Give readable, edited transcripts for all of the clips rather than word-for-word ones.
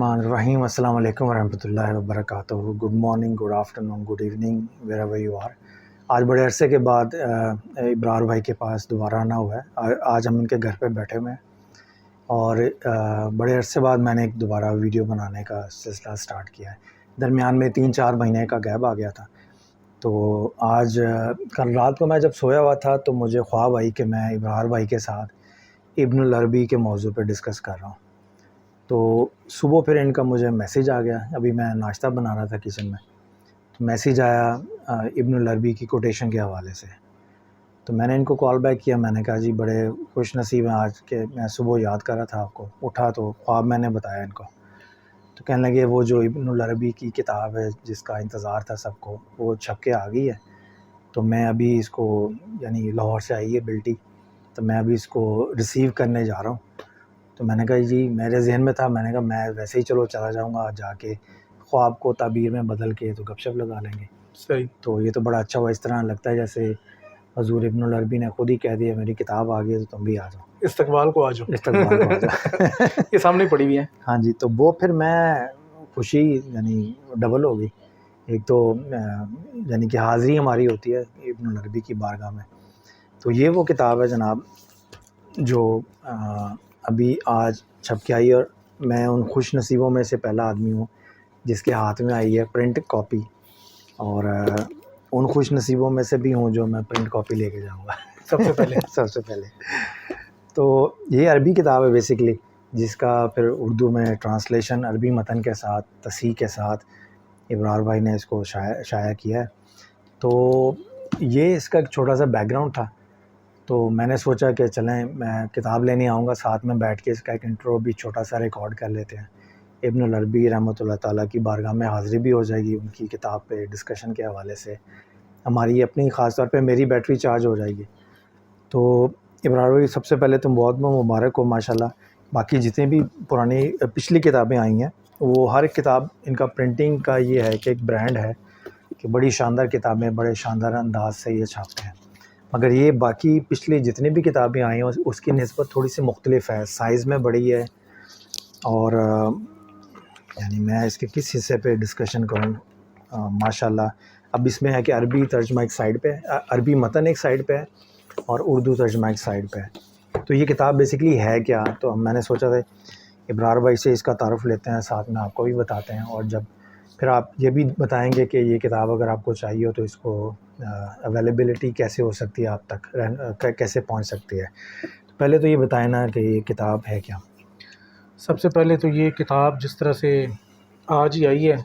الرحمن الرحیم. السلام علیکم ورحمۃ اللہ وبرکاتہ. Good morning, good afternoon, good evening wherever you are. آج بڑے عرصے کے بعد ابرار بھائی کے پاس دوبارہ آنا ہوا ہے. آج ہم ان کے گھر پہ بیٹھے ہوئے ہیں اور بڑے عرصے بعد میں نے ایک دوبارہ ویڈیو بنانے کا سلسلہ سٹارٹ کیا ہے. درمیان میں 3-4 مہینے کا گیپ آ گیا تھا. تو آج کل رات کو میں جب سویا ہوا تھا تو مجھے خواب آئی کہ میں ابرار بھائی کے ساتھ ابن العربی کے موضوع پہ ڈسکس کر رہا ہوں. تو صبح پھر ان کا مجھے میسیج آ گیا. ابھی میں ناشتہ بنا رہا تھا کچن میں, تو میسیج آیا ابن العربی کی کوٹیشن کے حوالے سے. تو میں نے ان کو کال بیک کیا. میں نے کہا جی بڑے خوش نصیب ہیں آج کہ میں صبح یاد کر رہا تھا آپ کو. اٹھا تو خواب میں نے بتایا ان کو. تو کہنے لگے وہ جو ابن العربی کی کتاب ہے جس کا انتظار تھا سب کو, وہ چھپ کے آ گئی ہے. تو میں ابھی اس کو, یعنی لاہور سے آئی ہے بلٹی, تو میں ابھی اس کو ریسیو کرنے جا رہا ہوں. تو میں نے کہا جی, میرے ذہن میں تھا, میں نے کہا میں ویسے ہی چلو چلا جاؤں گا, جا کے خواب کو تعبیر میں بدل کے تو گپ شپ لگا لیں گے. صحیح. تو یہ تو بڑا اچھا ہوا. اس طرح لگتا ہے جیسے حضور ابن العربی نے خود ہی کہہ دیا میری کتاب آ گئی ہے تو تم بھی آ جاؤ, استقبال کو آ جاؤ, استقبال کو آ جاؤ. یہ سامنے پڑی ہوئی ہے. ہاں جی. تو وہ پھر میں خوشی یعنی ڈبل ہو گئی. ایک تو یعنی کہ حاضری ہماری ہوتی ہے ابن العربی کی بارگاہ میں. تو یہ وہ کتاب ہے جناب جو ابھی آج چھپ کے آئی, اور میں ان خوش نصیبوں میں سے پہلا آدمی ہوں جس کے ہاتھ میں آئی ہے پرنٹ کاپی, اور ان خوش نصیبوں میں سے بھی ہوں جو میں پرنٹ کاپی لے کے جاؤں گا سب سے پہلے. سب سے پہلے. تو یہ عربی کتاب ہے بیسکلی, جس کا پھر اردو میں ٹرانسلیشن عربی متن کے ساتھ تصحیح کے ساتھ ابرار بھائی نے اس کو شائع کیا ہے. تو یہ اس کا ایک چھوٹا سا بیک گراؤنڈ تھا. تو میں نے سوچا کہ چلیں میں کتاب لینے آؤں گا, ساتھ میں بیٹھ کے اس کا ایک انٹرو بھی چھوٹا سا ریکارڈ کر لیتے ہیں. ابن العربی رحمۃ اللہ تعالیٰ کی بارگاہ میں حاضری بھی ہو جائے گی ان کی کتاب پہ ڈسکشن کے حوالے سے. ہماری اپنی خاص طور پہ میری بیٹری چارج ہو جائے گی. تو ابرار بھائی سب سے پہلے تم بہت بہت مبارک ہو ماشاءاللہ. باقی جتنی بھی پرانی پچھلی کتابیں آئی ہیں وہ ہر ایک کتاب ان کا پرنٹنگ کا یہ ہے کہ ایک برانڈ ہے کہ بڑی شاندار کتابیں بڑے شاندار انداز سے یہ چھاپتے ہیں. مگر یہ باقی پچھلی جتنی بھی کتابیں آئی ہیں اس کی نسبت تھوڑی سی مختلف ہے, سائز میں بڑی ہے. اور یعنی میں اس کے کس حصے پہ ڈسکشن کروں. ماشاءاللہ اب اس میں ہے کہ عربی ترجمہ ایک سائڈ پہ, عربی متن ایک سائڈ پہ ہے اور اردو ترجمہ ایک سائڈ پہ ہے. تو یہ کتاب بیسکلی ہے کیا, تو میں نے سوچا تھا ابرار بھائی سے اس کا تعارف لیتے ہیں, ساتھ میں آپ کو بھی بتاتے ہیں, اور جب پھر آپ یہ بھی بتائیں گے کہ یہ کتاب اگر آپ کو چاہیے ہو تو اس کو اویلیبلٹی کیسے ہو سکتی ہے, آپ تک کیسے پہنچ سکتی ہے. تو پہلے تو یہ بتائیں نا کہ یہ کتاب ہے کیا. سب سے پہلے تو یہ کتاب جس طرح سے آج ہی آئی ہے,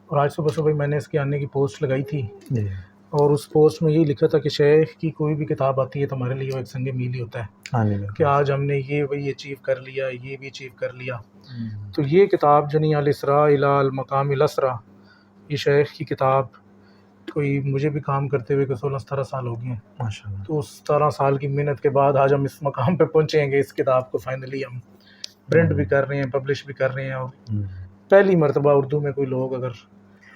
اور آج صبح صبح میں نے اس کے آنے کی پوسٹ لگائی تھی, جی, اور اس پوسٹ میں یہی لکھا تھا کہ شیخ کی کوئی بھی کتاب آتی ہے تو ہمارے لیے وہ ایک سنگ میل ہی ہوتا ہے. ہاں جی, کہ آج ہم نے یہ وہی اچیو کر لیا, یہ بھی اچیو کر لیا. تو یہ کتاب جنی الاسراء الی المقام الاسرا, یہ شیخ کی کتاب, کوئی مجھے بھی کام کرتے ہوئے کہ 16-17 سال ہو گئے ہیں. ماشاءاللہ. تو 17 سال کی محنت کے بعد آج ہم اس مقام پہ پہنچے ہیں کہ اس کتاب کو فائنلی ہم پرنٹ بھی کر رہے ہیں, پبلش بھی کر رہے ہیں. اور پہلی مرتبہ اردو میں کوئی لوگ اگر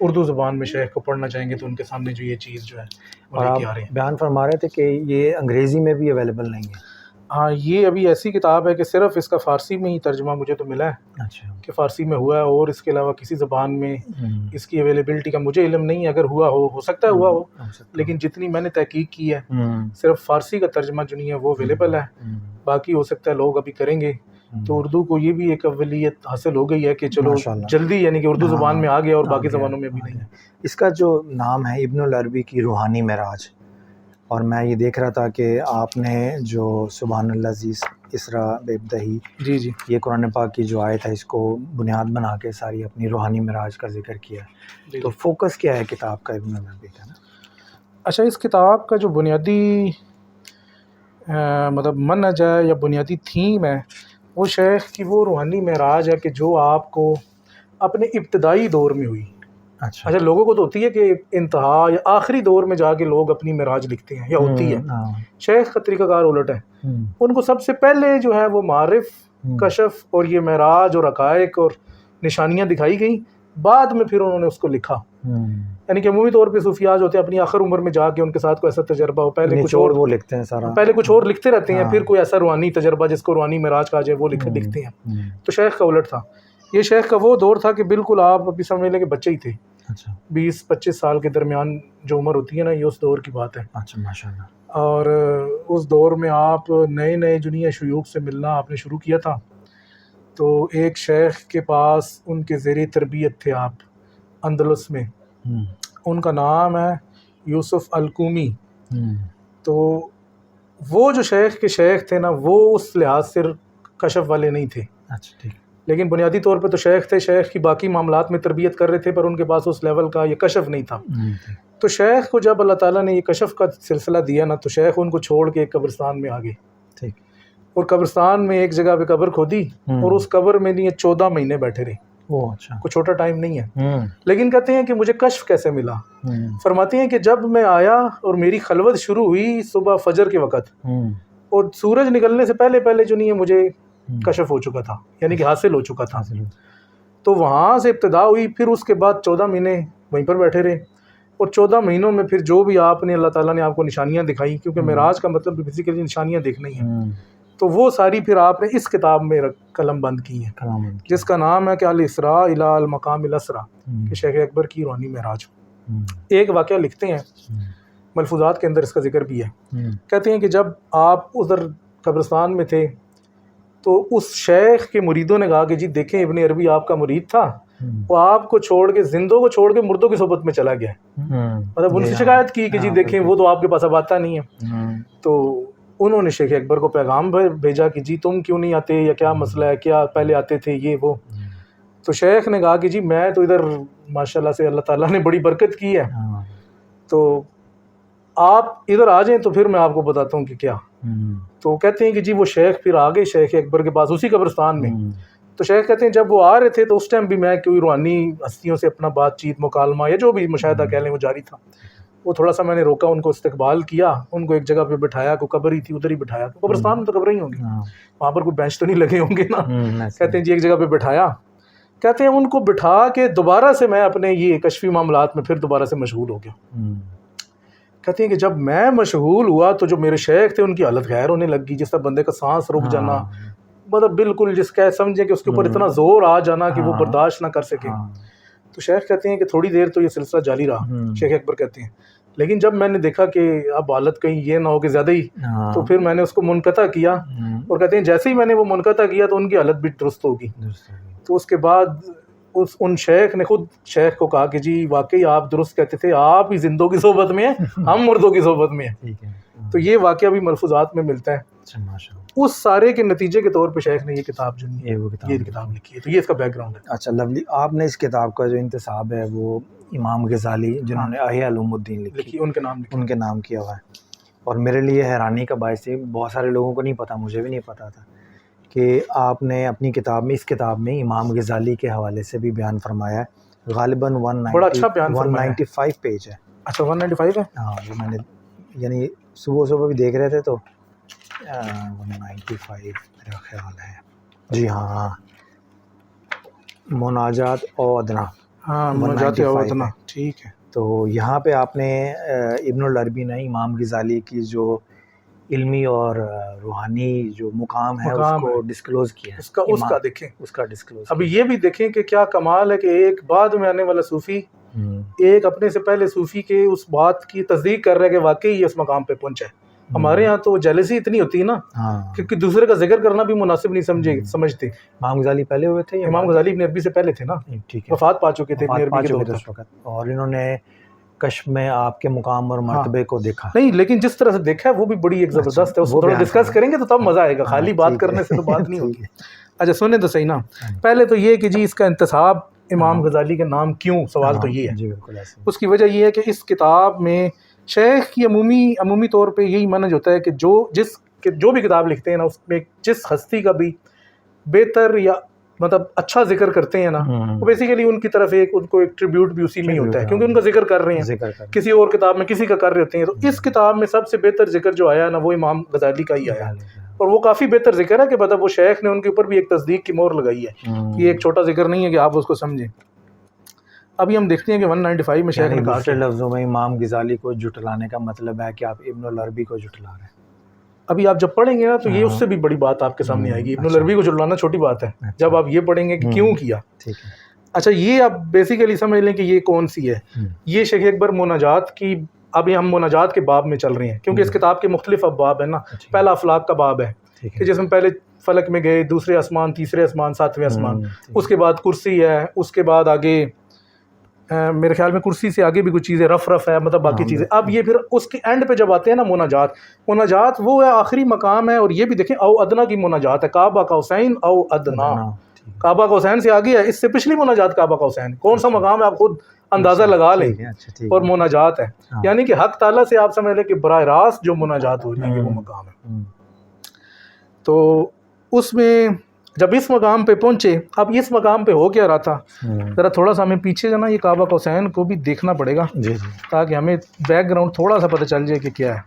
اردو زبان میں شیخ کو پڑھنا چاہیں گے تو ان کے سامنے جو یہ چیز جو ہے وہ لے کے آ رہے ہیں. بیان فرما رہے تھے کہ یہ انگریزی میں بھی اویلیبل نہیں ہے. ہاں, یہ ابھی ایسی کتاب ہے کہ صرف اس کا فارسی میں ہی ترجمہ مجھے تو ملا ہے. اچھا. کہ فارسی میں ہوا ہے, اور اس کے علاوہ کسی زبان میں اس کی اویلیبلٹی کا مجھے علم نہیں ہے. اگر ہوا ہو سکتا ہے ہوا ہو, لیکن جتنی میں نے تحقیق کی ہے صرف فارسی کا ترجمہ جو نہیں ہے وہ اویلیبل ہے. باقی ہو سکتا ہے لوگ ابھی کریں گے. تو اردو کو یہ بھی ایک اولیت حاصل ہو گئی ہے کہ چلو جلدی, یعنی کہ اردو زبان میں آ گیا اور باقی زبانوں میں بھی نہیں ہے. اس کا جو نام ہے ابن العربی کی روحانی معراج, اور میں یہ دیکھ رہا تھا کہ آپ نے جو سبحان العزیز اسرا بابدہی, جی جی, یہ قرآن پاک کی جو آیت ہے اس کو بنیاد بنا کے ساری اپنی روحانی معراج کا ذکر کیا ہے. تو فوکس کیا ہے کتاب کا ابن العربی کا نا؟ اچھا, اس کتاب کا جو بنیادی مطلب منہج ہے یا بنیادی تھیم ہے وہ شیخ کی وہ روحانی معراج ہے کہ جو آپ کو اپنے ابتدائی دور میں ہوئی. اچھا, لوگوں کو تو ہوتی ہے کہ انتہا یا آخری دور میں جا کے لوگ اپنی معراج لکھتے ہیں یا ہوتی ہے. شیخ کا طریقہ کار الٹ ہے. ان کو سب سے پہلے جو ہے وہ معرف, کشف اور یہ معراج اور حقائق اور نشانیاں دکھائی گئیں, بعد میں پھر انہوں نے اس کو لکھا. یعنی کہ عمومی طور پہ صوفیاء ہوتے ہیں اپنی آخر عمر میں جا کے ان کے ساتھ کوئی ایسا تجربہ ہو, پہلے کچھ اور وہ لکھتے ہیں سارا, پہلے کچھ اور لکھتے رہتے ہیں, پھر کوئی ایسا روحانی تجربہ جس کو روحانی معراج کہا جائے وہ لکھتے ہیں. تو شیخ کا الٹ تھا. یہ شیخ کا وہ دور تھا کہ بالکل آپ ابھی سمجھ لیں کہ بچے ہی تھے. اچھا 20-25 سال کے درمیان جو عمر ہوتی ہے نا، یہ اس دور کی بات ہے. اچھا ماشاء اللہ. اور اس دور میں آپ نئے نئے جنیا شیوخ سے ملنا آپ نے شروع کیا تھا. تو ایک شیخ کے پاس ان کے زیر تربیت تھے آپ اندلس میں. ان کا نام ہے یوسف الکومی. تو وہ جو شیخ کے شیخ تھے نا، وہ اس لحاظ سے کشف والے نہیں تھے. اچھا ٹھیک. لیکن بنیادی طور پہ تو شیخ تھے، شیخ کی باقی معاملات میں تربیت کر رہے تھے، پر ان کے پاس اس لیول کا یہ کشف نہیں تھا. تو شیخ کو جب اللہ تعالیٰ نے یہ کشف کا سلسلہ دیا نا، تو شیخ ان کو چھوڑ کے ایک قبرستان میں آ گئے. ٹھیک. اور قبرستان میں ایک جگہ پہ قبر کھودی اور اس قبر میں یہ 14 مہینے بیٹھے رہے. اچھا کوئی چھوٹا ٹائم نہیں ہے. لیکن کہتے ہیں کہ مجھے کشف کیسے ملا. فرماتے ہیں کہ جب میں آیا اور میری خلوت شروع ہوئی صبح فجر کے وقت، اور سورج نکلنے سے پہلے پہلے جو نہیں ہے مجھے کشف ہو چکا تھا، یعنی کہ حاصل ہو چکا تھا. تو وہاں سے ابتدا ہوئی. پھر اس کے بعد 14 مہینے وہیں پر بیٹھے رہے. اور 14 مہینوں میں پھر جو بھی آپ نے اللہ تعالیٰ نے آپ کو نشانیاں دکھائی، کیونکہ معراج کا مطلب بیسیکلی نشانیاں دیکھنا ہی ہیں، تو وہ ساری پھر آپ نے اس کتاب میں قلم بند کی ہیں، جس کا نام ہے کہ الاسراء الی المقام الاسرا، کہ شیخ اکبر کی روحانی معراج. ایک واقعہ لکھتے ہیں ملفوظات کے اندر، اس کا ذکر بھی ہے. کہتے ہیں کہ جب آپ ادھر قبرستان میں تھے تو اس شیخ کے مریدوں نے کہا کہ جی دیکھیں ابن عربی آپ کا مرید تھا، وہ آپ کو چھوڑ کے، زندوں کو چھوڑ کے مردوں کی صحبت میں چلا گیا. مطلب ان سے شکایت کی کہ جی دیکھیں وہ تو آپ کے پاس اب آتا نہیں ہے. تو انہوں نے شیخ اکبر کو پیغام بھیجا کہ جی تم کیوں نہیں آتے، یا کیا مسئلہ ہے، کیا پہلے آتے تھے یہ وہ. تو شیخ نے کہا کہ جی میں تو ادھر ماشاءاللہ سے اللہ تعالیٰ نے بڑی برکت کی ہے، تو آپ ادھر آ جائیں تو پھر میں آپ کو بتاتا ہوں کہ کیا. تو کہتے ہیں کہ جی وہ شیخ پھر آ گئے شیخ اکبر کے پاس اسی قبرستان میں. تو شیخ کہتے ہیں جب وہ آ رہے تھے تو اس ٹائم بھی میں کوئی روحانی ہستیوں سے اپنا بات چیت مکالمہ یا جو بھی مشاہدہ کہہ لیں وہ جاری تھا. وہ تھوڑا سا میں نے روکا، ان کو استقبال کیا، ان کو ایک جگہ پہ بٹھایا، کوئی قبر ہی تھی ادھر ہی بٹھایا. قبرستان میں تو قبریں ہی ہوں گی، وہاں پر کوئی بینچ تو نہیں لگے ہوں گے نا. کہتے ہیں جی ایک جگہ پہ بٹھایا. کہتے ہیں ان کو بٹھا کے دوبارہ سے میں اپنے یہ کشفی معاملات میں پھر دوبارہ سے مشغول ہو گیا. کہتے ہیں کہ جب میں مشغول ہوا تو جو میرے شیخ تھے ان کی حالت غیر ہونے لگ گئی، جس طرح بندے کا سانس رک جانا، مطلب بالکل جس کا سمجھے کہ اس کے اوپر اتنا زور آ جانا کہ وہ برداشت نہ کر سکے. تو شیخ کہتے ہیں کہ تھوڑی دیر تو یہ سلسلہ جاری رہا. شیخ اکبر کہتے ہیں لیکن جب میں نے دیکھا کہ اب حالت کہیں یہ نہ ہو کہ زیادہ ہی، تو پھر میں نے اس کو منقطع کیا. اور کہتے ہیں جیسے ہی میں نے وہ منقطع کیا تو ان کی حالت بھی درست ہوگی. تو اس کے بعد ان شیخ نے خود شیخ کو کہا کہ جی واقعی آپ درست کہتے تھے، آپ ہی زندوں کی صحبت میں ہیں، ہم مردوں کی صحبت میں ہیں. تو یہ واقعہ بھی ملفوظات میں ملتا ہے. اس سارے کے نتیجے کے طور پہ شیخ نے یہ کتاب جو ہے یہ کتاب لکھی ہے. تو یہ اس کا بیک گراؤنڈ ہے. اچھا لولی. آپ نے اس کتاب کا جو انتساب ہے وہ امام غزالی جنہوں نے احیاء علوم الدین لکھی، ان کے نام کیا ہوا ہے. اور میرے لیے حیرانی کا باعث ہے، بہت سارے لوگوں کو نہیں پتا، مجھے بھی نہیں پتا تھا کہ آپ نے اپنی کتاب میں، اس کتاب میں امام غزالی کے حوالے سے بھی بیان فرمایا ہے. غالباً 195 پیج ہے. اچھا 195 ہے. ہاں وہ میں نے یعنی صبح بھی دیکھ رہے تھے تو 195 میرا خیال ہے. جی ہاں مناجات او ادنا. ہاں مناجات او ادنا ٹھیک ہے. تو یہاں پہ آپ نے ابن العربی نے امام غزالی کی جو علمی اور روحانی جو مقام ہے اس کو ڈسکلوز کیا. اس کا دیکھیں، اس کا ڈسکلوز. ابھی یہ بھی دیکھیں کہ کیا کمال ہے کہ ایک بعد میں آنے والا صوفی ایک اپنے سے پہلے صوفی کے اس بات کی تصدیق کر رہا ہے کہ واقعی یہ اس مقام پہ پہنچا ہے. ہمارے ہاں تو جیلسی اتنی ہوتی ہے نا کہ دوسرے کا ذکر کرنا بھی مناسب نہیں سمجھتے. امام غزالی پہلے ہوئے تھے؟ امام غزالی ابن عربی سے پہلے تھے نا، وفات پا چکے تھے ابن عربی کے دور تک. اور انہوں نے کشف میں آپ کے مقام اور مرتبے کو دیکھا نہیں، لیکن جس طرح سے دیکھا ہے وہ بھی بڑی ایک زبردست ہے. اس کو تھوڑا ڈسکس کریں گے تو تب مزہ آئے گا، خالی بات کرنے سے تو بات نہیں ہوگی. اچھا سنیں تو صحیح نا. پہلے تو یہ کہ جی اس کا انتساب امام غزالی کے نام کیوں، سوال تو یہ ہے. اس کی وجہ یہ ہے کہ اس کتاب میں شیخ کی عمومی طور پہ یہی منہج ہوتا ہے کہ جو بھی کتاب لکھتے ہیں نا اس میں جس ہستی کا بھی بہتر یا مطلب اچھا ذکر کرتے ہیں نا، وہ بیسیکلی ان کی طرف ان کو ایک ٹریبیوٹ بھی اسی میں ہی ہوتا ہے، کیونکہ ان کا ذکر کر رہے ہیں. کسی اور کتاب میں کسی کا کر رہے ہوتے ہیں. تو اس کتاب میں سب سے بہتر ذکر جو آیا نا وہ امام غزالی کا ہی آیا، اور وہ کافی بہتر ذکر ہے کہ مطلب وہ شیخ نے ان کے اوپر بھی ایک تصدیق کی مہر لگائی ہے. یہ ایک چھوٹا ذکر نہیں ہے کہ آپ اس کو سمجھیں. ابھی ہم دیکھتے ہیں کہ 195 میں شیخ نے کہا دوسرے لفظوں میں امام غزالی کو جھٹلانے کا مطلب ہے کہ آپ ابن العربی کو جھٹلا رہے ہیں. ابھی آپ جب پڑھیں گے نا تو یہ اس سے بھی بڑی بات آپ کے سامنے آئے گی. ابن العربی کو جھٹلانا چھوٹی بات ہے جب آپ یہ پڑھیں گے کہ کیوں کیا. اچھا یہ آپ بیسیکلی سمجھ لیں کہ یہ کون سی ہے. یہ شیخ اکبر مناجات کی، ابھی ہم مناجات کے باب میں چل رہے ہیں کیونکہ اس کتاب کے مختلف ابواب ہیں نا. پہلا افلاق کا باب ہے کہ جس میں پہلے فلک میں گئے، دوسرے آسمان، تیسرے آسمان، ساتویں آسمان، اس کے بعد کرسی ہے، اس کے بعد آگے میرے خیال میں کرسی سے آگے بھی کچھ چیزیں رف ہے، مطلب باقی چیزیں. اب یہ پھر اس کے اینڈ پہ جب آتے ہیں نا مناجات وہ ہے آخری مقام ہے. اور یہ بھی دیکھیں او ادنا کی مناجات ہے، کعبہ قوسین او ادنا. کعبہ قوسین سے آگے ہے، اس سے پچھلی مناجات کعبہ قوسین کون سا مقام ہے آپ خود اندازہ لگا لیں. اور مناجات ہے یعنی کہ حق تعالیٰ سے آپ سمجھ لیں کہ براہ راست جو مناجات ہو رہی ہے وہ مقام ہے. تو اس میں جب اس مقام پہ پہنچے، اب اس مقام پہ ہو کیا رہا تھا، ذرا تھوڑا سا ہمیں پیچھے جو نا یہ کعبہ قوسین کو بھی دیکھنا پڑے گا تاکہ ہمیں بیک گراؤنڈ تھوڑا سا پتہ چل جائے کہ کیا ہے.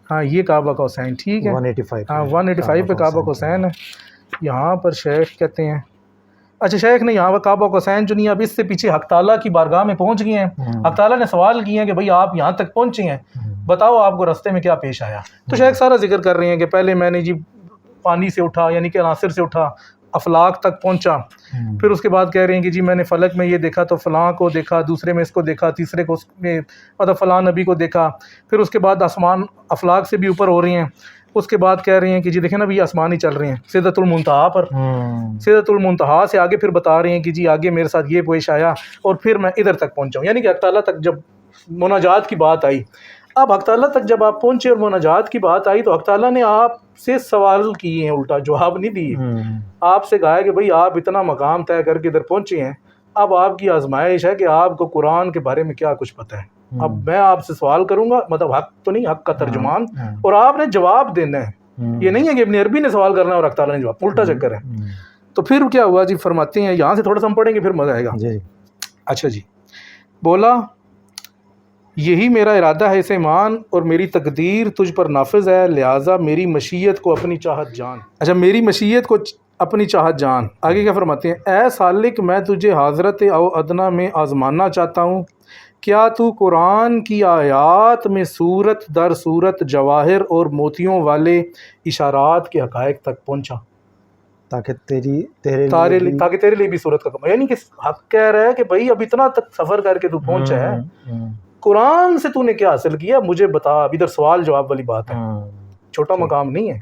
ہاں یہ کعبہ قوسین ٹھیک ہے، 185 پہ کعبہ قوسین ہے. یہاں پر شیخ کہتے ہیں، اچھا شیخ نے یہاں پر کعبہ قوسین جو نہیں، اب اس سے پیچھے حق تعالیٰ کی بارگاہ میں پہنچ گئے ہیں. حق تعالیٰ نے سوال کیے ہیں کہ بھئی آپ یہاں تک پہنچے ہیں، بتاؤ آپ کو رستے میں کیا پیش آیا. تو شیخ سارا ذکر کر رہے ہیں کہ پہلے میں نے جی پانی سے اٹھا، یعنی کہ عناصر سے اٹھا، افلاق تک پہنچا. پھر اس کے بعد کہہ رہے ہیں کہ جی میں نے فلک میں یہ دیکھا تو فلاں کو دیکھا، دوسرے میں اس کو دیکھا، تیسرے کو اس میں مطلب فلاں نبی کو دیکھا. پھر اس کے بعد آسمان افلاق سے بھی اوپر ہو رہے ہیں. اس کے بعد کہہ رہے ہیں کہ جی دیکھیں نا بھی آسمان ہی چل رہے ہیں سدرۃ المنتہا پر. سدرۃ المنتہا سے آگے پھر بتا رہے ہیں کہ جی آگے میرے ساتھ یہ پیش آیا اور پھر میں ادھر تک پہنچا ہوں. یعنی کہ حق تعالیٰ تک جب مناجات کی بات آئی، اب حق تعالیٰ تک جب آپ پہنچے اور مناجات کی بات آئی تو حق تعالیٰ نے آپ سے سوال کیے ہیں، الٹا جواب نہیں دیے. آپ سے کہا ہے کہ بھئی آپ اتنا مقام طے کر کے ادھر پہنچے ہیں، اب آپ کی آزمائش ہے کہ آپ کو قرآن کے بارے میں کیا کچھ پتہ ہے. اب میں آپ سے سوال کروں گا، مطلب حق تو نہیں، حق کا ترجمان، اور آپ نے جواب دینا ہے. یہ نہیں ہے کہ ابن عربی نے سوال کرنا اور حق تعالیٰ نے جواب، الٹا چکر ہے. تو پھر کیا ہوا جی، فرماتے ہیں یہاں سے تھوڑا سا ہم پڑھیں گے پھر مزہ آئے گا. اچھا جی، بولا یہی میرا ارادہ ہے اسے مان، اور میری تقدیر تجھ پر نافذ ہے، لہٰذا میری مشیت کو اپنی چاہت جان. اچھا میری مشیت کو اپنی چاہت جان. آگے کیا فرماتے ہیں، اے سالک میں تجھے حضرت او ادنا میں آزمانا چاہتا ہوں. کیا تو قرآن کی آیات میں صورت در صورت جواہر اور موتیوں والے اشارات کے حقائق تک پہنچا تاکہ تیرے لیے بھی صورت کا کم. یعنی کہ حق کہہ رہا ہے کہ بھائی اب اتنا تک سفر کر کے تو پہنچا ہے، قرآن سے تو نے کیا حاصل کیا مجھے بتا. اب ادھر سوال جواب والی بات ہے، چھوٹا مقام نہیں ہے.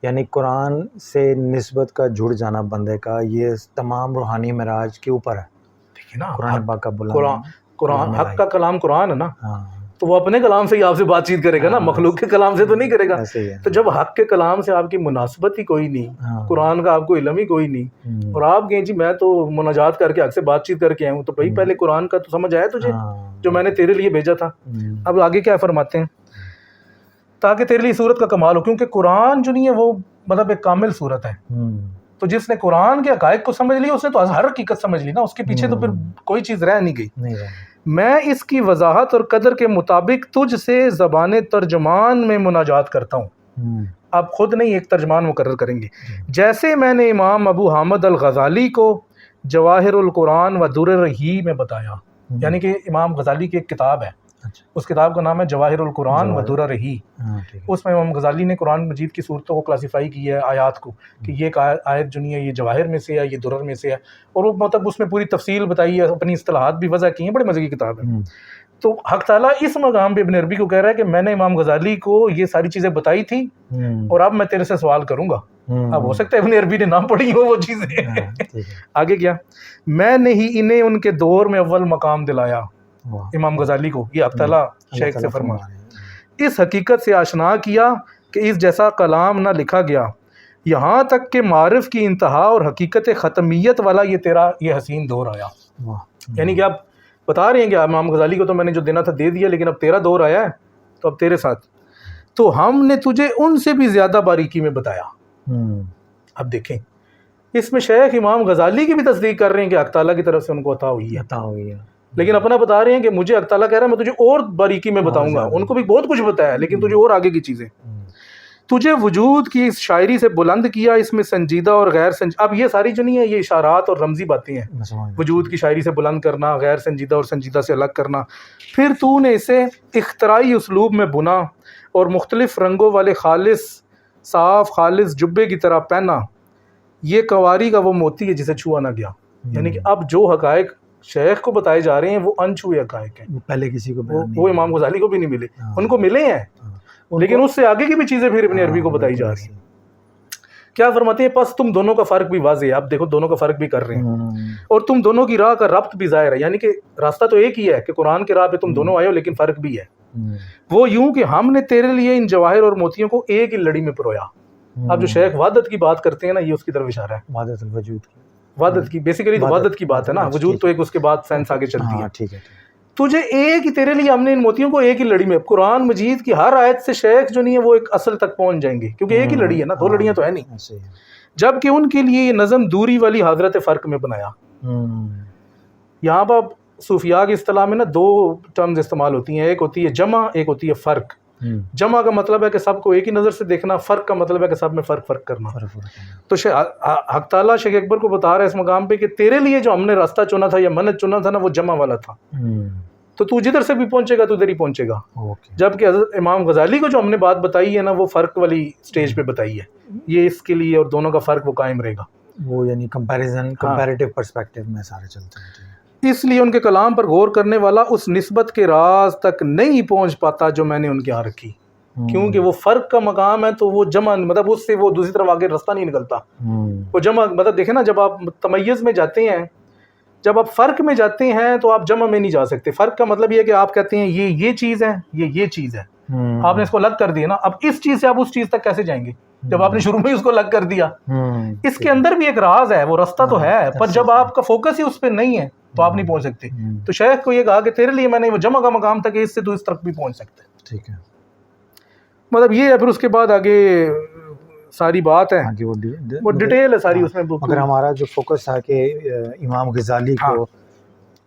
یعنی قرآن سے نسبت کا جڑ جانا بندے کا یہ تمام روحانی معراج کے اوپر ہے. دیکھیں نا قرآن پاک کا قرآن حق کا کلام قرآن ہے نا، تو وہ اپنے کلام سے ہی آپ سے بات چیت کرے گا نا، مخلوق کے کلام سے تو نہیں کرے گا. تو جب حق کے کلام سے آپ کی مناسبت ہی کوئی نہیں، قرآن کا آپ کو علم ہی کوئی نہیں، اور آپ کہیں جی میں تو مناجات کر کے حق سے بات چیت کر کے آیا ہوں، تو بھائی پہلے قرآن کا تو سمجھ آیا تجھے جو میں نے تیرے لیے بھیجا تھا. اب آگے کیا فرماتے ہیں، تاکہ تیرے لیے صورت کا کمال ہو، کیونکہ قرآن جو نہیں ہے وہ مطلب ایک کامل صورت ہے. تو جس نے قرآن کے حقائق کو سمجھ لیا اس نے تو ہر حقیقت سمجھ لی نا، اس کے پیچھے تو پھر کوئی چیز رہ نہیں گئی. میں اس کی وضاحت اور قدر کے مطابق تجھ سے زبان ترجمان میں مناجات کرتا ہوں. آپ خود نہیں ایک ترجمان مقرر کریں گے. جیسے میں نے امام ابو حامد الغزالی کو جواہر القرآن و درر ہی میں بتایا. یعنی کہ امام غزالی کی ایک کتاب ہے، اس کتاب کا نام ہے جواہر القرآن و درر ہی. اس میں امام غزالی نے قرآن مجید کی صورتوں کو کلاسیفائی کی ہے، آیات کو، کہ یہ آیت جو نہیں ہے یہ جواہر میں سے ہے، یہ درر میں سے ہے، اور وہ مطلب اس میں پوری تفصیل بتائی ہے، اپنی اصطلاحات بھی وضع کی ہیں. بڑے مزے کی کتاب ہے. تو حق تعالیٰ اس مقام پہ ابن عربی کو کہہ رہا ہے کہ میں نے امام غزالی کو یہ ساری چیزیں بتائی تھی اور اب میں تیرے سے سوال کروں گا. اب ہو سکتا ہے ابن عربی نے نہ پڑھی ہو وہ چیزیں. آگے کیا، میں نے ہی انہیں ان کے دور میں اول مقام دلایا. امام غزالی کو یہ حق تعالیٰ شیخ سے فرما اس حقیقت سے آشنا کیا کہ اس جیسا کلام نہ لکھا گیا، یہاں تک کہ معرف کی انتہا اور حقیقت ختمیت والا یہ تیرا یہ حسین دور آیا. یعنی کہ آپ بتا رہے ہیں کہ امام غزالی کو تو میں نے جو دینا تھا دے دیا، لیکن اب تیرا دور آیا ہے تو اب تیرے ساتھ تو ہم نے تجھے ان سے بھی زیادہ باریکی میں بتایا. اب دیکھیں اس میں شیخ امام غزالی کی بھی تصدیق کر رہے ہیں کہ حق تعالیٰ کی طرف سے ان کو عطا ہوئی ہے، لیکن اپنا بتا رہے ہیں کہ مجھے حق تعالیٰ کہہ رہا ہے میں تجھے اور باریکی میں بتاؤں گا. ان کو بھی بہت کچھ بتایا لیکن تجھے اور آگے کی چیزیں. تجھے وجود کی اس شاعری سے بلند کیا، اس میں سنجیدہ اور غیر سنجیدہ. اب یہ ساری جو نہیں ہے یہ اشارات اور رمزی باتیں ہیں، وجود کی شاعری سے بلند کرنا، غیر سنجیدہ اور سنجیدہ سے الگ کرنا. پھر تو نے اسے اختراعی اسلوب میں بنا، اور مختلف رنگوں والے خالص صاف خالص جبے کی طرح پہنا، یہ کواری کا وہ موتی ہے جسے چھوا نہ گیا. یعنی کہ اب جو حقائق شیخ کو بتائے جا رہے ہیں وہ انچھوئے حقائق ہیں، پہلے کسی کو وہ امام غزالی کو بھی نہیں ملے، ان کو ملے ہیں لیکن اس سے آگے کی بھی چیزیں پھر ابن عربی کو بتائی جا رہی ہیں. کیا فرماتے ہیں؟ پس تم دونوں کا فرق بھی واضح ہے. اب دیکھو دونوں کا فرق بھی کر رہے ہیں، اور تم دونوں کی راہ کا ربط بھی ظاہر ہے. یعنی کہ راستہ تو ایک ہی ہے کہ قرآن کے راہ پہ تم دونوں آئے ہو، لیکن فرق بھی ہے. وہ یوں کہ ہم نے تیرے لیے ان جواہر اور موتیوں کو ایک ہی لڑی میں پرویا. اب جو شیخ وحدت کی بات کرتے ہیں نا، یہ اس کی طرف اشارہ ہے. وحدت الوجود کی، وحدت کی بیسیکلی وحدت کی بات ہے نا، وجود تو ایک، اس کے بعد سائنس آگے چلتی ہے. ٹھیک ہے. تجھے ایک ہی، تیرے لیے ہم نے ان موتیوں کو ایک ہی لڑی میں. قرآن مجید کی ہر آیت سے شیخ جو نہیں ہے وہ ایک اصل تک پہنچ جائیں گے، کیونکہ ایک ہی لڑی ہے نا، دو لڑیاں تو ہے نہیں. جبکہ ان کے لیے یہ نظم دوری والی حضرت فرق میں بنایا. یہاں پر صوفیاء کی اصطلاح میں نا دو ٹرمز استعمال ہوتی ہیں، ایک ہوتی ہے جمع، ایک ہوتی ہے فرق. جمع کا مطلب ہے کہ سب کو ایک ہی نظر سے دیکھنا، فرق کا مطلب ہے کہ سب میں فرق کرنا. تو حق تعالیٰ شیخ اکبر کو بتا رہا ہے اس مقام پہ کہ تیرے لیے جو ہم نے راستہ چنا تھا یا منت چنا تھا نا، وہ جمع والا تھا. تو جدھر سے بھی پہنچے گا تو ادھر ہی پہنچے گا. جبکہ حضرت امام غزالی کو جو ہم نے بات بتائی ہے نا، وہ فرق والی سٹیج پہ بتائی ہے. یہ اس کے لیے اور دونوں کا فرق وہ قائم رہے گا. وہ یعنی کمپیریٹیو پرسپیکٹیو میں سارے چلتے ہیں. اس لیے ان کے کلام پر غور کرنے والا اس نسبت کے راز تک نہیں پہنچ پاتا جو میں نے ان کے یہاں رکھی، کیونکہ وہ فرق کا مقام ہے. تو وہ جمع مطلب اس سے وہ دوسری طرف آگے راستہ نہیں نکلتا. وہ جمع مطلب دیکھیں نا، جب آپ تمیز میں جاتے ہیں، جب آپ فرق میں جاتے ہیں تو آپ جمع میں نہیں جا سکتے. فرق کا مطلب یہ ہے کہ آپ کہتے ہیں یہ چیز ہے، یہ چیز ہے، آپ نے اس کو الگ کر دیا نا. اب اس چیز سے آپ اس چیز تک کیسے جائیں گے جب آپ نے شروع میں اس کو الگ کر دیا؟ اس کے اندر بھی ایک راز ہے، وہ راستہ تو ہے، پر جب آپ کا فوکس ہی اس پہ نہیں ہے تو آپ نہیں پہنچ سکتے. تو شیخ کو یہ کہا کہ تیرے لیے میں نے وہ جمع کا مقام تھا کہ اس سے تو اس طرف بھی پہنچ سکتے. ٹھیک ہے، مطلب یہ ہے. پھر اس کے بعد آگے ساری بات ہے، وہ ڈیٹیل ہے ساری اس میں. مگر ہمارا جو فوکس تھا کہ امام غزالی کو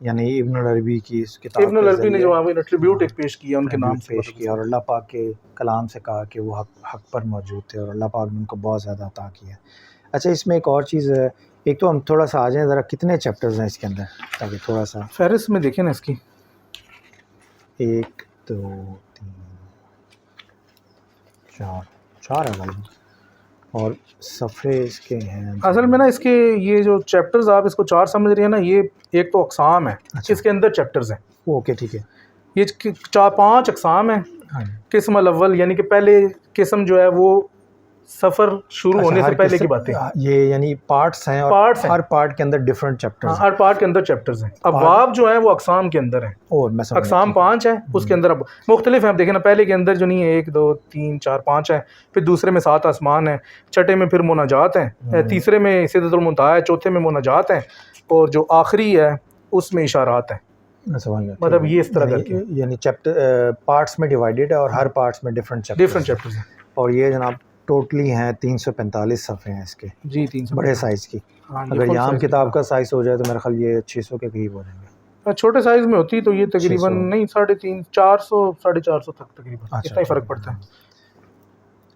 یعنی ابن العربی کی اس کتاب، ابن العربی نے جو ٹریبیوٹ ایک پیش کیا ان کے نام سے پیش کیا، اور اللہ پاک کے کلام سے کہا کہ وہ حق پر موجود تھے اور اللہ پاک نے ان کو بہت زیادہ عطا کیا. اچھا، اس میں ایک اور چیز ہے. ایک تو ہم تھوڑا سا آ جائیں ذرا، کتنے چیپٹرز ہیں اس کے اندر، تاکہ تھوڑا سا فہرست میں دیکھیں نا اس کی. 1 2 3 4 ہے بھائی، اور صفحے اس کے ہیں. اصل میں نا اس کے یہ جو چیپٹرز آپ اس کو 4 سمجھ رہے ہیں نا، یہ ایک تو اقسام ہے. اس کے اندر چیپٹرز ہیں. اوکے ٹھیک ہے. یہ 5 اقسام ہیں. قسم الاول یعنی کہ پہلے قسم جو ہے وہ سفر شروع ہونے سے پہلے کی باتیں. یہ یعنی پارٹس ہیں، اور ہر پارٹ کے اندر ڈیفرنٹ چیپٹرز ہیں. ہر پارٹ کے اندر چیپٹرز ہیں. ابواب جو ہیں وہ اقسام کے اندر ہیں. اقسام 5 ہیں، اس کے اندر اب مختلف ہیں. اب دیکھیں نا، پہلے کے اندر جو نہیں ہے 1 2 3 4 5 ہیں، پھر دوسرے میں 7 آسمان ہیں، چھٹے میں پھر مناجات ہیں، تیسرے میں سدرۃ المنتہا ہے، چوتھے میں مناجات ہیں، اور جو آخری ہے اس میں اشارات ہیں. مطلب یہ اس طرح کر کے یعنی چیپٹر پارٹس میں ڈیوائیڈڈ ہے، اور ہر پارٹس میں ڈیفرنٹ چیپٹرز ہیں. اور یہ جناب ٹوٹلی ہیں 345 صفحے ہیں اس کے. جی 300 بڑے سائز کی. اگر یہ عام کتاب کا سائز ہو جائے تو میرا خیال یہ 600 کے قریب ہو جائیں گے. چھوٹے سائز میں ہوتی تو یہ تقریباً نہیں 350 400 450 تک تقریباً اتنا ہی فرق پڑتا ہے.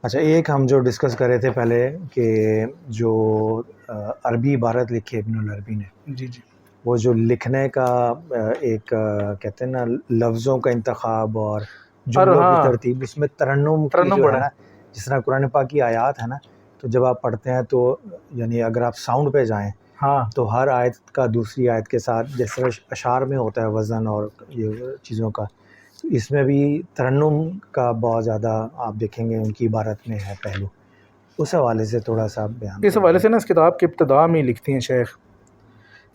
اچھا، ایک ہم جو ڈسکس کر رہے تھے پہلے کہ جو عربی عبارت لکھی ابن العربی نے، جی وہ جو لکھنے کا ایک کہتے ہیں نا لفظوں کا انتخاب اور جملوں کی ترتیب، اس میں ترنم جو ہے نا، جس طرح قرآن پاک کی آیات ہے نا، تو جب آپ پڑھتے ہیں تو یعنی اگر آپ ساؤنڈ پہ جائیں تو ہر آیت کا دوسری آیت کے ساتھ جیسے اشعار میں ہوتا ہے وزن اور یہ چیزوں کا، تو اس میں بھی ترنم کا بہت زیادہ آپ دیکھیں گے ان کی عبارت میں ہے پہلو. اس حوالے سے تھوڑا سا بیان. اس حوالے سے نا اس کتاب کی ابتدا میں لکھتے ہیں شیخ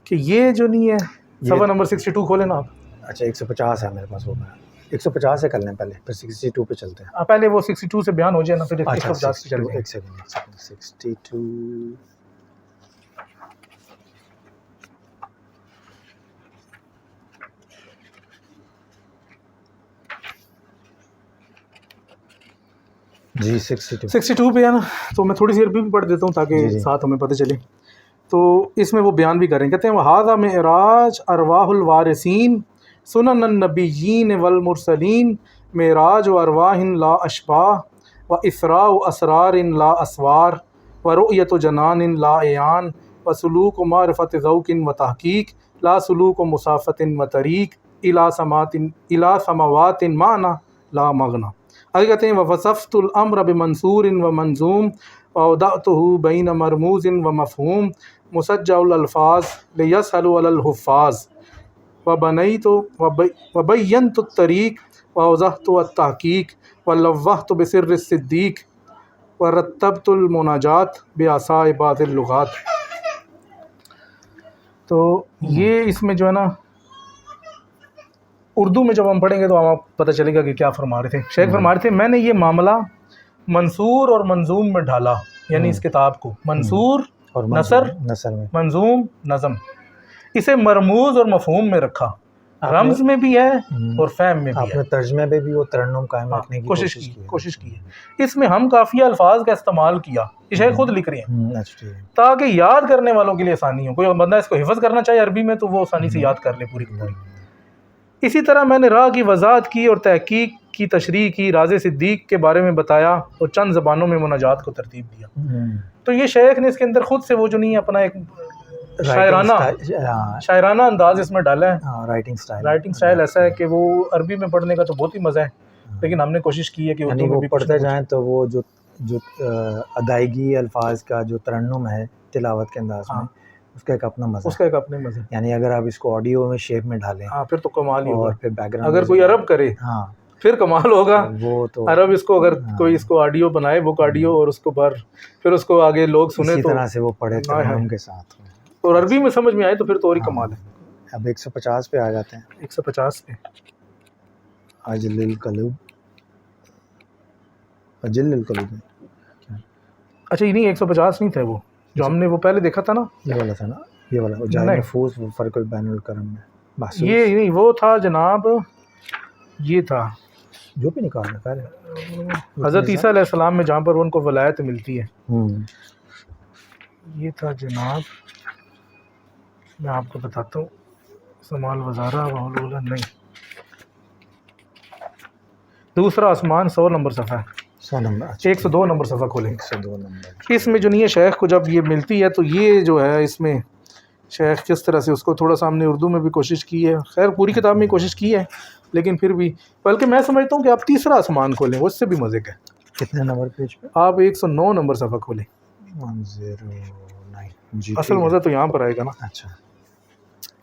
کہ یہ جو نہیں ہے، صفحہ نمبر 62 کھولیں نا آپ. اچھا 150 ہے میرے پاس، وہ میں 150 سے کر لیں پہلے، پھر 62 پہ چلتے ہیں. پہلے وہ 62 سے بیان ہو جائے نا، پھر 150 چل جائے. ایک سیکنڈ 62 جی 62 پہ ہے نا. تو میں تھوڑی سی عربی بھی پڑھ دیتا ہوں تاکہ ساتھ ہمیں پتہ چلے. تو اس میں وہ بیان بھی کریں، کہتے ہیں وَهَذَا مِعْرَاجُ أَرْوَاحُ الْوَارِثِينَ سُنَنَ النَّبِيِّينَ وَالْمُرْسَلِينَ مِعْرَاجُ أَرْوَاحٍ لَا أَشْبَاحَ وَإِسْرَاءُ أَسْرَارٍ لَا أَسْوَارٍ وَرُؤْيَةُ جَنَانٍ لَا عِيَانٍ وَسُلُوكُ مَعْرِفَةِ ذَوْقٍ وَتَحْقِيقٍ لَا سُلُوكُ مُسَافَةٍ وَطَرِيقٍ إِلَى سَمَاوَاتٍ مَعْنَى لَا مَغْنَى. آگے کہتے ہیں وَفَصَفْتُ الْأَمْرَ بِمَنْصُورٍ وَمَنْظُومٍ وَأَوْضَعْتُهُ بَيْنَ مَرْمُوزٍ وَمَفْهُومٍ مُسَجَّعُ الْأَلْفَاظِ لِيَسْهَلُ عَلَى الْحُفَّاظِ وَبَيَّنْتُ الطَّرِيقَ وَأَوْضَحْتُ التَّحْقِيقَ وَلَوَّحْتُ بِسِرِّ الصِّدِّيقِ وَرَتَّبْتُ الْمُنَاجَاتِ بِعَصَائِ بَعْضِ اللُّغَاتِ۔ تو یہ اس میں جو ہے نا اردو میں جب ہم پڑھیں گے تو ہمیں پتہ چلے گا کہ کیا فرما رہے تھے۔ شیخ فرما رہے تھے میں نے یہ معاملہ منصور اور منظوم میں ڈھالا، یعنی اس کتاب کو منصور اور نثر میں منظوم نظم، اسے مرموز اور مفہوم میں رکھا، رمز میں بھی ہے اور فہم میں بھی آپ نے ترجمے میں بھی وہ ترنم قائم رکھنے کی کوشش کی ہے۔ اس میں ہم قافیہ الفاظ کا استعمال کیا، یہ شیخ خود لکھ رہے ہیں تاکہ یاد کرنے والوں کے لیے آسانی ہو، کوئی بندہ اس کو حفظ کرنا چاہے عربی میں تو وہ آسانی سے یاد کر لے پوری کی پوری۔ اسی طرح میں نے راہ کی وضاحت کی اور تحقیق کی تشریح کی، راز صدیق کے بارے میں بتایا اور چند زبانوں میں مناجات کو ترتیب دیا۔ تو یہ شیخ نے اس کے اندر خود سے وہ جو نہیں اپنا ایک شاعرانہ انداز اس میں ڈالا ہے۔ رائٹنگ سٹائل ایسا ہے کہ وہ عربی میں پڑھنے کا تو بہت ہی مزہ ہے، لیکن ہم نے کوشش کی ہے کہ اردو میں بھی پڑھتے جائیں تو وہ جو ادائیگی الفاظ کا جو ترنم ہے تلاوت کے انداز میں، اس کا ایک اپنا مزہ، اس کا ایک اپنے مزہ، یعنی اگر آپ اس کو آڈیو میں شیپ میں ڈالیں پھر تو کمال ہی ہوگا، اور پھر بیک گراؤنڈ اگر کوئی عرب کرے پھر کمال ہوگا۔ وہ تو عرب اس کو اگر کوئی اس کو آڈیو بنائے بک آڈیو اور اس کو پھر اس کو آگے لوگ سنے اسی تو طرح سے وہ پڑھے ترنم کے ساتھ اور عربی میں سمجھ میں آئے تو پھر تو اور ہی کمال ہے۔ اب 150 پہ آ جاتے ہیں، 150 پہ اجل القلوب، اجل القلوب، اچھا یہ نہیں 150 نہیں تھا وہ جو ہم نے وہ پہلے دیکھا تھا نا، یہ والا تھا نا، یہ والا جائے نفوس فرق البین الکرم میں یہ نہیں، وہ تھا جناب، یہ تھا جو بھی نکالنا پہلے حضرت عیسیٰ علیہ السلام میں جہاں پر ان کو ولایت ملتی ہے، یہ تھا جناب، میں آپ کو بتاتا ہوں، سمال وزارہ نہیں، دوسرا آسمان 100 نمبر صفحہ ہے، 100 نمبر 102 نمبر صفحہ کھولیں، 102 نمبر۔ اس میں جو نہیں ہے شیخ کو جب یہ ملتی ہے تو یہ جو ہے اس میں شیخ کس طرح سے اس کو تھوڑا سا ہم نے اردو میں بھی کوشش کی ہے، خیر پوری کتاب میں کوشش کی ہے لیکن پھر بھی، بلکہ میں سمجھتا ہوں کہ آپ تیسرا آسمان کھولیں، اس سے بھی مزے کا۔ کتنے نمبر پیج پہ؟ آپ 109 نمبر صفحہ کھولیں، 109 اصل مزہ تو یہاں پر آئے گا نا۔ اچھا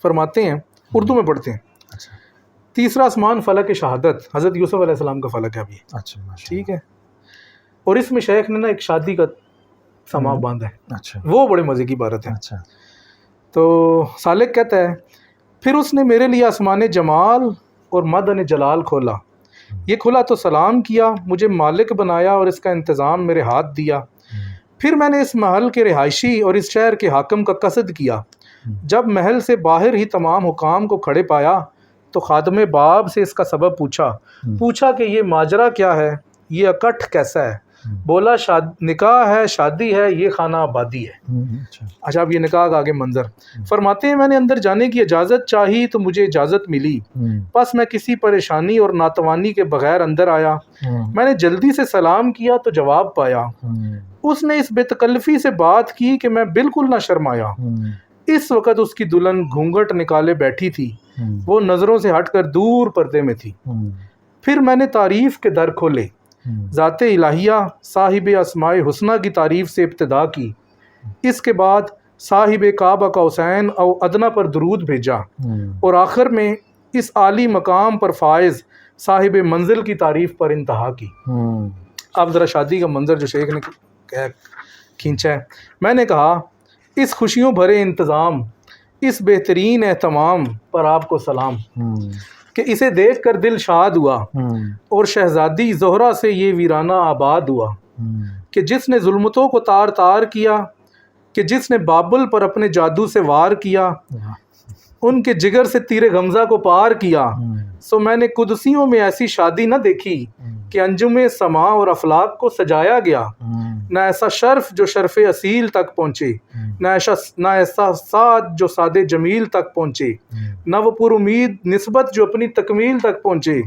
فرماتے ہیں، اردو میں پڑھتے ہیں، اچھا تیسرا آسمان فلک شہادت، حضرت یوسف علیہ السلام کا فلک ہے ابھی، اچھا ٹھیک ہے، اور اس میں شیخ نے نا ایک شادی کا سما باندھا ہے، اچھا وہ بڑے مزے کی عبارت ہے۔ اچھا تو سالک کہتا ہے پھر اس نے میرے لیے آسمان جمال اور مدن جلال کھولا، یہ کھلا تو سلام کیا، مجھے مالک بنایا اور اس کا انتظام میرے ہاتھ دیا، پھر میں نے اس محل کے رہائشی اور اس شہر کے حاکم کا قصد کیا، جب محل سے باہر ہی تمام حکام کو کھڑے پایا تو خادم باب سے اس کا سبب پوچھا کہ یہ ماجرا کیا ہے، یہ اکٹھ کیسا ہے، بولا نکاح ہے، شادی ہے، یہ خانہ آبادی ہے۔ اچھا اب یہ نکاح کا آگے منظر فرماتے ہیں میں نے اندر جانے کی اجازت چاہی تو مجھے اجازت ملی، پس میں کسی پریشانی اور ناتوانی کے بغیر اندر آیا، میں نے جلدی سے سلام کیا تو جواب پایا، اس نے اس بے تکلفی سے بات کی کہ میں بالکل نہ شرمایا، اس وقت اس کی دلہن گھونگھٹ نکالے بیٹھی تھی، وہ نظروں سے ہٹ کر دور پردے میں تھی، پھر میں نے تعریف کے در کھولے، ذات الہیہ صاحب اسماء حسنہ کی تعریف سے ابتدا کی، اس کے بعد صاحب کعبہ قوسین او ادنیٰ پر درود بھیجا، اور آخر میں اس عالی مقام پر فائز صاحب منزل کی تعریف پر انتہا کی۔ اب ذرا شادی کا منظر جو شیخ نے کھینچا ہے، میں نے کہا اس خوشیوں بھرے انتظام، اس بہترین اہتمام پر آپ کو سلام، کہ اسے دیکھ کر دل شاد ہوا، اور شہزادی زہرہ سے یہ ویرانہ آباد ہوا، کہ جس نے ظلمتوں کو تار تار کیا، کہ جس نے بابل پر اپنے جادو سے وار کیا، ان کے جگر سے تیر غمزہ کو پار کیا، سو میں نے قدسیوں میں ایسی شادی نہ دیکھی کہ انجم سما اور افلاک کو سجایا گیا، نہ ایسا شرف جو شرف اصیل تک پہنچے، نہ ایسا سعد جو سعد جمیل تک پہنچے، نہ وہ پر امید نسبت جو اپنی تکمیل تک پہنچے،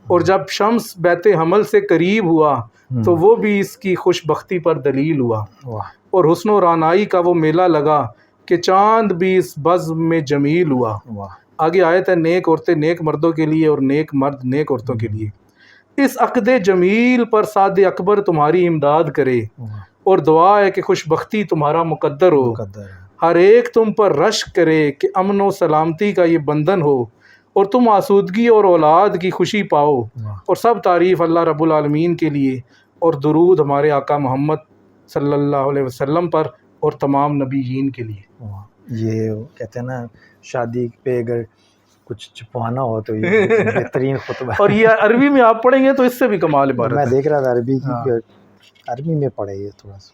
اور جب شمس بیت حمل سے قریب ہوا تو وہ بھی اس کی خوش بختی پر دلیل ہوا، اور حسن و رعنائی کا وہ میلہ لگا کہ چاند بھی اس بزم میں جمیل ہوا۔ آگے آیت ہے نیک عورتیں نیک مردوں کے لیے اور نیک مرد نیک عورتوں کے لیے، اس عقد جمیل پر سعد اکبر تمہاری امداد کرے، اور دعا ہے کہ خوش بختی تمہارا مقدر ہو، ہر ایک تم پر رشک کرے کہ امن و سلامتی کا یہ بندھن ہو، اور تم آسودگی اور اولاد کی خوشی پاؤ، اور سب تعریف اللہ رب العالمین کے لیے، اور درود ہمارے آقا محمد صلی اللہ علیہ وسلم پر اور تمام نبیین کے لیے۔ یہ کہتے ہیں نا شادی پہ اگر کچھ چھپوانا ہو تو یہ بہترین خطبہ ہے۔ اور یہ عربی میں آپ پڑھیں گے تو اس سے بھی کمال عبارت میں ہے۔ دیکھ رہا تھا عربی کی، عربی میں پڑھے یہ تھوڑا سا۔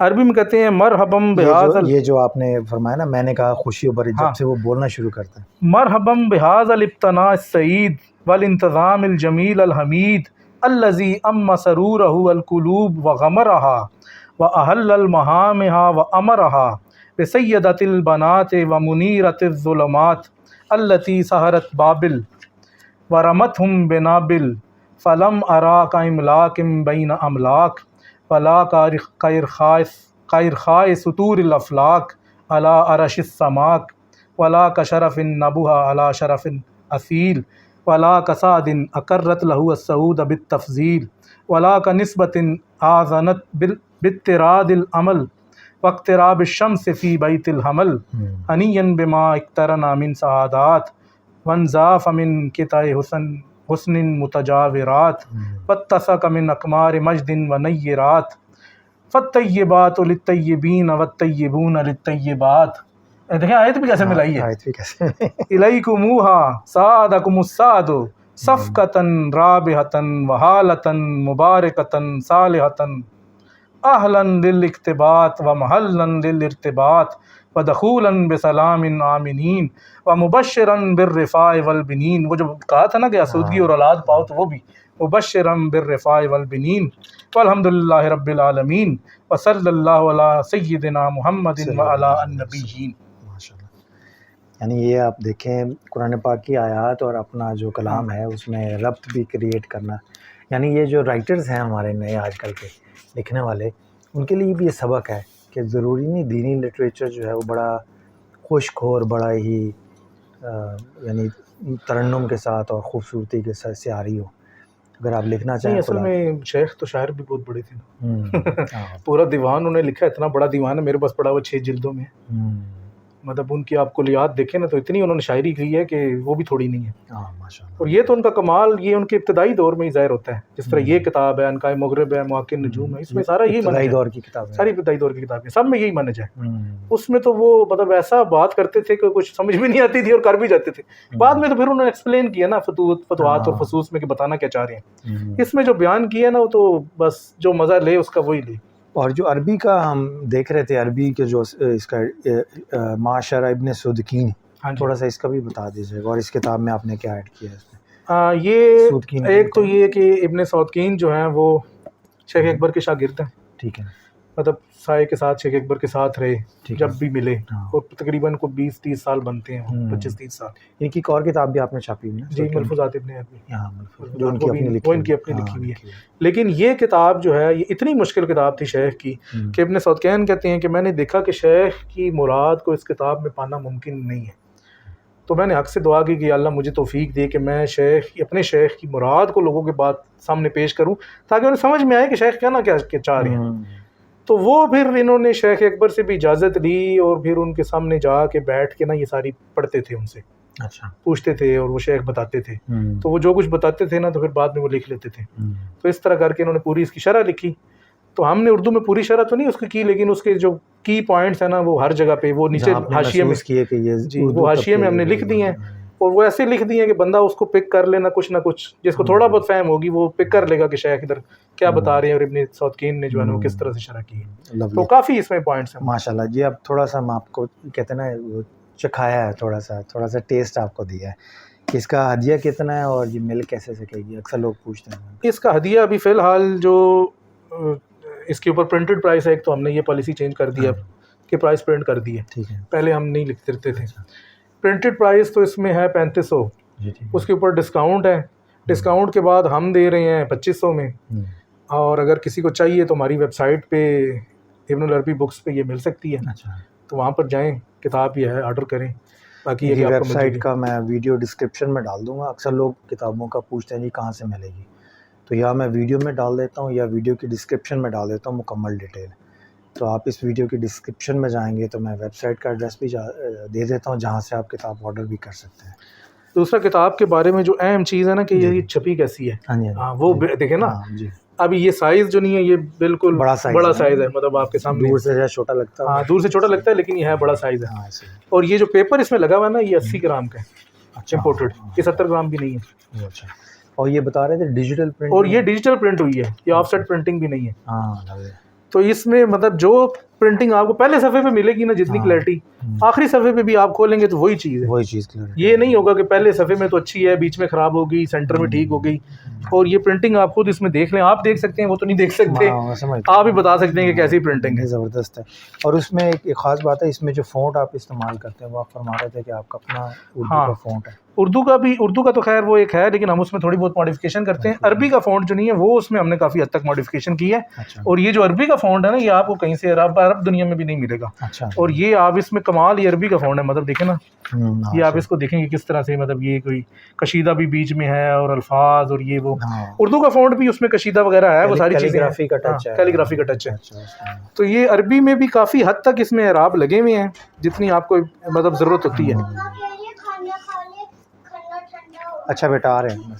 عربی میں کہتے ہیں مرحبم بہذا، یہ جو آپ نے فرمایا نا، میں نے کہا خوشی بھری، جب سے وہ بولنا شروع کرتا ہے، مرحبم بہذا الابتناء السعید والانتظام الجمیل الحمید الذي ام سرورہ القلوب وغمرہا واحل المحامها وامرها بسیدۃ البنات ومنیرۃ الظلمات التي سہرت بابل ورمتهم بنابل فلم اراک املاک بین املاک ولا کائرخاء سطور الافلاک علی عرش السماک ولا کشرف النبوہ علی شرف اصیل ولا کساد اقرت لہ السعود بالتفضیل ولا کنسبت آذنت باضطراد العمل واقتراب الشمس فی بیت الحمل ہنیا بما اقترنا من سعادات وانزاف من قطع حسن متجاورات واتسق من اقمار مجد ونیرات فالطیبات للطیبین والطیبون للطیبات۔ دیکھیں آیت بھی کیسے ملائی ہے، آیت بھی کیسے الیکموہا سعادکم السعد صفقتاً رابحتاً وحالتاً مبارکتاً صالحتاً اہلاً للاقتباط ومحلاً للارتباط ودخولاً بسلام آمنین ومبشراً بالرفاع والبنین۔ وہ جو کہا تھا نا کہ آسودگی اور اولاد پاؤ، تو وہ بھی مبشراً بالرفاع والبنین والحمد للہ رب العالمین وصلی اللہ علی سیدنا محمد وعلی النبیین۔ یعنی یہ آپ دیکھیں قرآن پاک کی آیات اور اپنا جو کلام ہے اس میں ربط بھی کریٹ کرنا، یعنی یہ جو رائٹرز ہیں ہمارے نئے آج کل کے لکھنے والے، ان کے لیے بھی یہ سبق ہے کہ ضروری نہیں دینی لٹریچر جو ہے وہ بڑا خشک ہو اور بڑا ہی یعنی ترنم کے ساتھ اور خوبصورتی کے ساتھ سیاری ہو۔ اگر آپ لکھنا چاہیں، اصل میں شیخ تو شاعر بھی بہت بڑے تھے نا، پورا دیوان انہوں نے لکھا، اتنا بڑا دیوان ہے، میرے پاس پڑا ہوا 6 جلدوں میں، مطلب ان کی آپ کو یاد دیکھیں نا تو اتنی انہوں نے شاعری کی ہے کہ وہ بھی تھوڑی نہیں ہے۔ اور یہ تو ان کا کمال یہ ان کے ابتدائی دور میں ہی ظاہر ہوتا ہے، جس طرح یہ کتاب ہے انکائے مغرب ہے، مواقع نجوم ہے، اس میں سارا یہی منہج ہے، دور کی کتاب ہے، ساری ابتدائی دور کی کتابیں سب میں یہی منہج ہے۔ اس میں تو وہ مطلب ایسا بات کرتے تھے کہ کچھ سمجھ بھی نہیں آتی تھی اور کر بھی جاتے تھے، بعد میں تو پھر انہوں نے ایکسپلین کیا نا فتوحات اور فصوص میں کہ بتانا کیا چاہ رہے ہیں۔ اس میں جو بیان کیا نا وہ تو بس جو مزہ لے اس کا وہی لے۔ اور جو عربی کا ہم دیکھ رہے تھے، عربی کے جو اس کا معاشرہ ابن صدقین، تھوڑا سا اس کا بھی بتا دیجیے، اور اس کتاب میں آپ نے کیا ایڈ کیا ہے اس میں؟ یہ ایک تو یہ کہ ابن صدقین جو ہیں وہ شیخ اکبر کے شاگرد ہیں، ٹھیک ہے، مطلب سائے کے ساتھ شیخ اکبر کے ساتھ رہے جب بھی ملے، اور تقریباً کو 20-30 سال بنتے ہیں، 25-30 سال۔ ان کی ایک اور کتاب بھی آپ نے چھاپی ہوئی ہے، جی ملفوظات ابن عربی، جو ان کی اپنی لکھی ہوئی ہے۔ لیکن یہ کتاب جو ہے یہ اتنی مشکل کتاب تھی شیخ کی کہ ابن صدقین کہتے ہیں کہ میں نے دیکھا کہ شیخ کی مراد کو اس کتاب میں پانا ممکن نہیں ہے، تو میں نے حق سے دعا کی کہ اللہ مجھے توفیق دے کہ میں اپنے شیخ کی مراد کو لوگوں کے بعد سامنے پیش کروں، تاکہ انہیں سمجھ میں آئے کہ شیخ کیا چاہ رہے ہیں۔ تو وہ پھر انہوں نے شیخ اکبر سے بھی اجازت لی اور پھر ان کے سامنے جا کے بیٹھ کے نا یہ ساری پڑھتے تھے، ان سے پوچھتے تھے اور وہ شیخ بتاتے تھے، تو وہ جو کچھ بتاتے تھے نا تو پھر بعد میں وہ لکھ لیتے تھے۔ تو اس طرح کر کے انہوں نے پوری اس کی شرح لکھی، تو ہم نے اردو میں پوری شرح تو نہیں اس کی لیکن اس کے جو کی پوائنٹس ہیں نا وہ ہر جگہ پہ وہ نیچے حاشیے میں، جی وہ حاشیے میں ہم نے لکھ دی ہیں، اور وہ ایسے لکھ دی ہیں کہ بندہ اس کو پک کر لینا، کچھ نہ کچھ جس کو تھوڑا بہت فہم ہوگی وہ پک کر لے گا کہ شیخ ادھر کیا بتا رہے ہیں اور ابن صدقین نے جو ہے نا وہ کس طرح سے شرح کی ہے۔ تو کافی اس میں پوائنٹس ہیں ماشاء اللہ۔ جی اب تھوڑا سا ہم آپ کو کہتے ہیں نا چکھایا ہے، تھوڑا سا ٹیسٹ آپ کو دیا ہے، اس کا ہدیہ کتنا ہے اور یہ مل کیسے سکے گی، اکثر لوگ پوچھتے ہیں۔ اس کا ہدیہ ابھی فی الحال جو اس کے اوپر پرنٹڈ پرائس ہے، ایک تو ہم نے یہ پالیسی چینج کر دی ہے کہ پرائس پرنٹ کر دی ہے، پہلے ہم نہیں لکھتے رہتے تھے۔ پرنٹڈ پرائس تو اس میں ہے 3500، اس کے اوپر ڈسکاؤنٹ ہے، ڈسکاؤنٹ کے بعد ہم دے رہے ہیں 2500 میں، اور اگر کسی کو چاہیے تو ہماری ویب سائٹ پہ ابن العربی بکس پہ یہ مل سکتی ہے، تو وہاں پر جائیں، کتاب یہ ہے، آرڈر کریں۔ باقی میری یہ ویب سائٹ کا میں ویڈیو ڈسکرپشن میں ڈال دوں گا. اکثر لوگ کتابوں کا پوچھتے ہیں جی کہاں سے ملے گی, تو یا میں ویڈیو میں ڈال دیتا ہوں یا ویڈیو کی ڈسکرپشن میں ڈال دیتا ہوں مکمل ڈیٹیل. تو آپ اس ویڈیو کی ڈسکرپشن میں جائیں گے تو میں ویب سائٹ کا ایڈریس بھی دے دیتا ہوں جہاں سے آپ کتاب آرڈر بھی کر سکتے ہیں. دوسرا کتاب کے بارے میں جو اہم چیز ہے نا کہ یہ چھپی کیسی ہے. ہاں جی وہ دیکھیں نا, جی ابھی یہ سائز جو نہیں ہے یہ بالکل بڑا سائز ہے, مطلب آپ کے سامنے دور سے چھوٹا لگتا ہے. ہاں دور سے چھوٹا لگتا ہے لیکن یہ ہے بڑا سائز ہے. اور یہ جو پیپر اس میں لگا ہوا ہے نا یہ 80 گرام کا ہے امپورٹڈ, یہ 70 گرام بھی نہیں ہے. اچھا, اور یہ بتا رہے تھے ڈیجیٹل پرنٹ, اور یہ ڈیجیٹل پرنٹ ہوئی ہے, یہ آف سیٹ پرنٹنگ بھی نہیں ہے. ہاں, تو اس میں مطلب جو پرنٹنگ آپ کو پہلے صفحے پہ ملے گی نا جتنی کلیئرٹی, آخری صفحے پہ بھی آپ کھولیں گے تو وہی چیز ہے. وہی چیز یہ نہیں ہوگا کہ پہلے صفحے میں تو اچھی ہے, بیچ میں خراب ہو گئی, سینٹر میں ٹھیک ہو گئی. اور یہ پرنٹنگ آپ خود اس میں دیکھ لیں, آپ دیکھ سکتے ہیں, وہ تو نہیں دیکھ سکتے, آپ ہی بتا سکتے ہیں کہ کیسی پرنٹنگ ہے. زبردست ہے. اور اس میں ایک خاص بات ہے, اس میں جو فونٹ آپ استعمال کرتے ہیں وہ آپ فرما رہے تھے کہ آپ کا اپنا اردو کا فونٹ ہے. اردو کا تو خیر وہ ایک ہے, لیکن ہم اس میں تھوڑی بہت ماڈیفکیشن کرتے ہیں. عربی کا فونٹ جو نہیں ہے وہ اس میں ہم نے کافی حد تک ماڈیفکیشن کی ہے. اور یہ جو عربی کا فونٹ ہے نا یہ آپ کو کہیں سے عرب دنیا میں بھی نہیں ملے گا. اور یہ آپ اس میں کمال یہ عربی کا فونٹ ہے, مطلب دیکھیں نا, یہ آپ اس کو دیکھیں گے کس طرح سے, مطب یہ کوئی کشیدہ بھی بیچ میں ہے اور الفاظ اور یہ وہ. اردو کا فونٹ بھی اس میں کشیدہ وغیرہ ہے, وہ ساری چیزیں کیلیگرافی کا ٹچ ہے. تو یہ عربی میں بھی کافی حد تک اس میں اعراب لگے ہوئے ہیں جتنی آپ کو مطلب ضرورت ہوتی ہے. اچھا بیٹا آ رہے ہیں.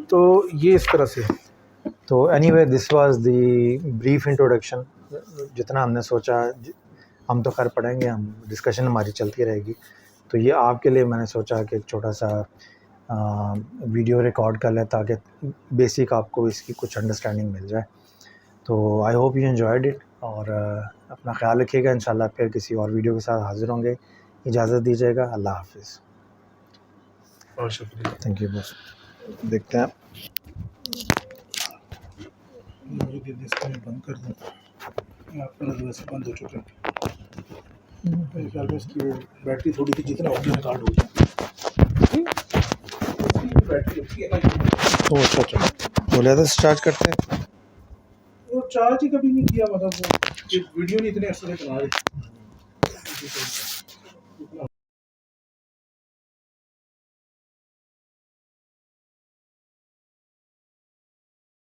تو یہ اس طرح سے. تو any way this was the brief introduction. جتنا ہم نے سوچا, ہم تو خیر پڑھیں گے, ہم ڈسکشن ہماری چلتی رہے گی. تو یہ آپ کے لیے میں نے سوچا کہ ایک چھوٹا سا ویڈیو ریکارڈ کر لیں تاکہ بیسک آپ کو اس کی کچھ انڈرسٹینڈنگ مل جائے. تو I hope you enjoyed it, اور اپنا خیال رکھیے گا. انشاءاللہ پھر کسی اور ویڈیو کے ساتھ حاضر ہوں گے. اجازت دیجیے گا. اللہ حافظ. بہت شکریہ. Thank you. بس دیکھتے ہیں بند کر دوں, آپ کا ویسے بند ہو چکا ہے. میرے خیال میں اس کی بیٹری تھوڑی سی جتنا ہوگی ریکارڈ ہو جائے. بیٹری اچھی ہے نا, اچھا بولے تھا چارج کرتے ہیں, وہ چارج ہی کبھی نہیں کیا, مطلب وہ ویڈیو نہیں اتنے عرصے سے چلا رہے.